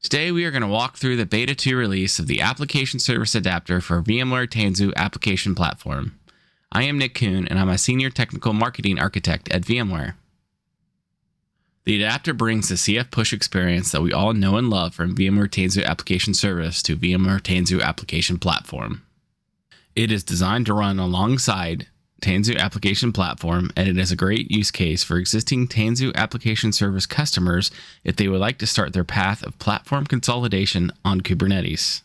Today we are going to walk through the Beta 2 release of the Application Service Adapter for VMware Tanzu Application Platform. I am Nick Kuhn, and I'm a Senior Technical Marketing Architect at VMware. The adapter brings the CF push experience that we all know and love from VMware Tanzu Application Service to VMware Tanzu Application Platform. It is designed to run alongside Tanzu Application Platform, and it is a great use case for existing Tanzu Application Service customers if they would like to start their path of platform consolidation on Kubernetes.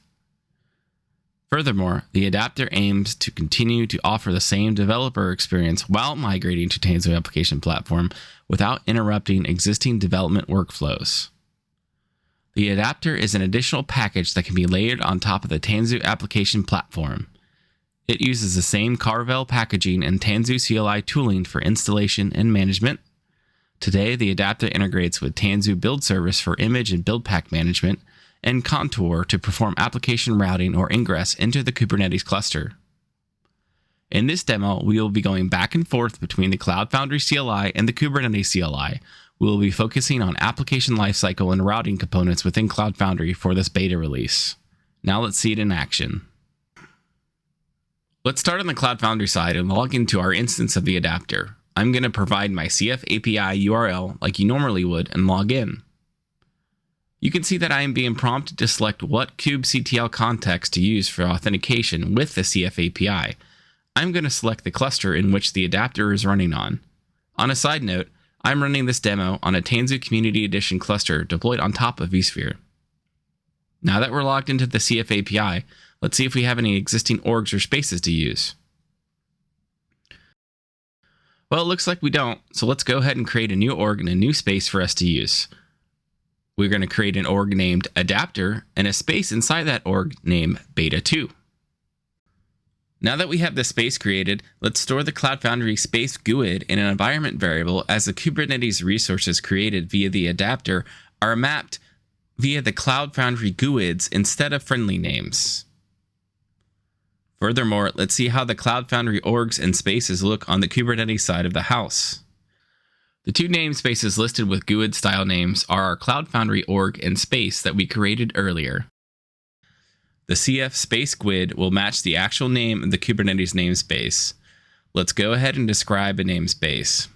Furthermore, the adapter aims to continue to offer the same developer experience while migrating to Tanzu Application Platform without interrupting existing development workflows. The adapter is an additional package that can be layered on top of the Tanzu Application Platform. It uses the same Carvel packaging and Tanzu CLI tooling for installation and management. Today, the adapter integrates with Tanzu Build Service for image and build pack management, and Contour to perform application routing or ingress into the Kubernetes cluster. In this demo, we will be going back and forth between the Cloud Foundry CLI and the Kubernetes CLI. We will be focusing on application lifecycle and routing components within Cloud Foundry for this beta release. Now let's see it in action. Let's start on the Cloud Foundry side and log into our instance of the adapter. I'm going to provide my CF API URL like you normally would and log in. You can see that I am being prompted to select what kubectl context to use for authentication with the CF API. I'm going to select the cluster in which the adapter is running on. On a side note, I'm running this demo on a Tanzu Community Edition cluster deployed on top of vSphere. Now that we're logged into the CF API, let's see if we have any existing orgs or spaces to use. Well, it looks like we don't, so let's go ahead and create a new org and a new space for us to use. We're going to create an org named Adapter and a space inside that org named Beta 2. Now that we have the space created, let's store the Cloud Foundry space GUID in an environment variable, as the Kubernetes resources created via the adapter are mapped via the Cloud Foundry GUIDs instead of friendly names. Furthermore, let's see how the Cloud Foundry orgs and spaces look on the Kubernetes side of the house. The two namespaces listed with GUID style names are our Cloud Foundry org and space that we created earlier. The CF space GUID will match the actual name of the Kubernetes namespace. Let's go ahead and describe a namespace.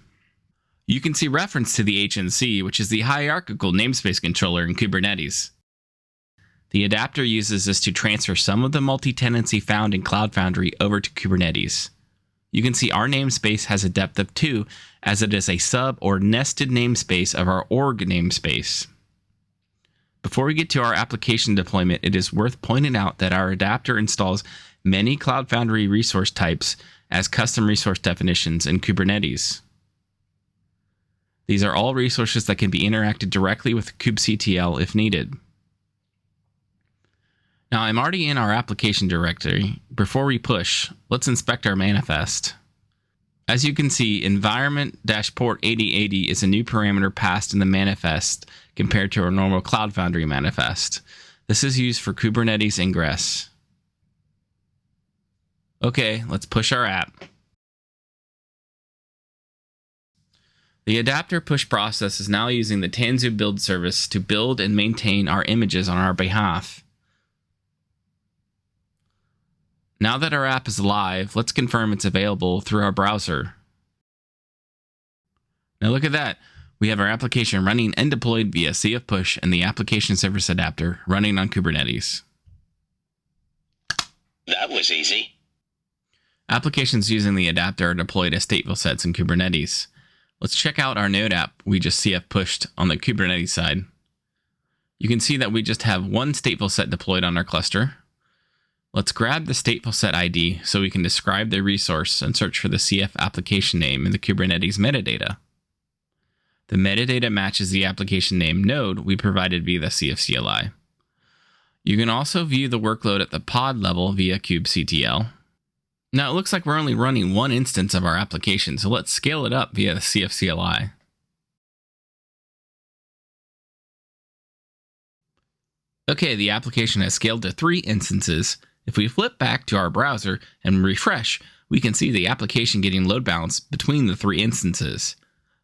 You can see reference to the HNC, which is the hierarchical namespace controller in Kubernetes. The adapter uses this to transfer some of the multi-tenancy found in Cloud Foundry over to Kubernetes. You can see our namespace has a depth of 2, as it is a sub or nested namespace of our org namespace. Before we get to our application deployment, it is worth pointing out that our adapter installs many Cloud Foundry resource types as custom resource definitions in Kubernetes. These are all resources that can be interacted directly with kubectl if needed. Now I'm already in our application directory. Before we push, let's inspect our manifest. As you can see, environment-port 8080 is a new parameter passed in the manifest compared to our normal Cloud Foundry manifest. This is used for Kubernetes ingress. Okay, let's push our app. The adapter push process is now using the Tanzu Build Service to build and maintain our images on our behalf. Now that our app is live, let's confirm it's available through our browser. Now look at that. We have our application running and deployed via CF Push and the Application Service Adapter running on Kubernetes. That was easy. Applications using the adapter are deployed as stateful sets in Kubernetes. Let's check out our node app we just CF pushed on the Kubernetes side. You can see that we just have one stateful set deployed on our cluster. Let's grab the stateful set ID so we can describe the resource and search for the CF application name in the Kubernetes metadata. The metadata matches the application name node we provided via the CF CLI. You can also view the workload at the pod level via kubectl. Now it looks like we're only running one instance of our application, so let's scale it up via the CF CLI. Okay, the application has scaled to 3 instances. If we flip back to our browser and refresh, we can see the application getting load balanced between the 3 instances.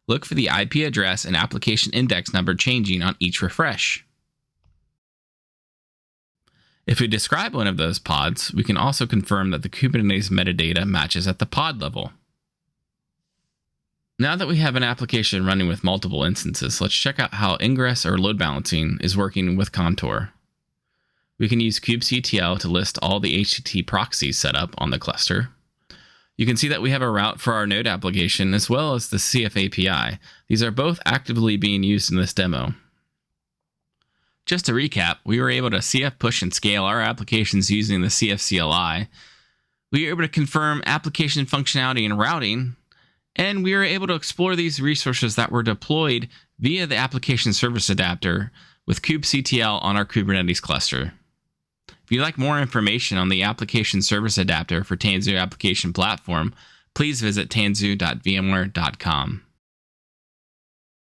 Look for the IP address and application index number changing on each refresh. If we describe one of those pods, we can also confirm that the Kubernetes metadata matches at the pod level. Now that we have an application running with multiple instances, let's check out how ingress or load balancing is working with Contour. We can use kubectl to list all the HTTP proxies set up on the cluster. You can see that we have a route for our node application as well as the CF API. These are both actively being used in this demo. Just to recap, we were able to CF push and scale our applications using the CF CLI. We were able to confirm application functionality and routing, and we were able to explore these resources that were deployed via the application service adapter with kubectl on our Kubernetes cluster. If you'd like more information on the application service adapter for Tanzu Application Platform, please visit tanzu.vmware.com.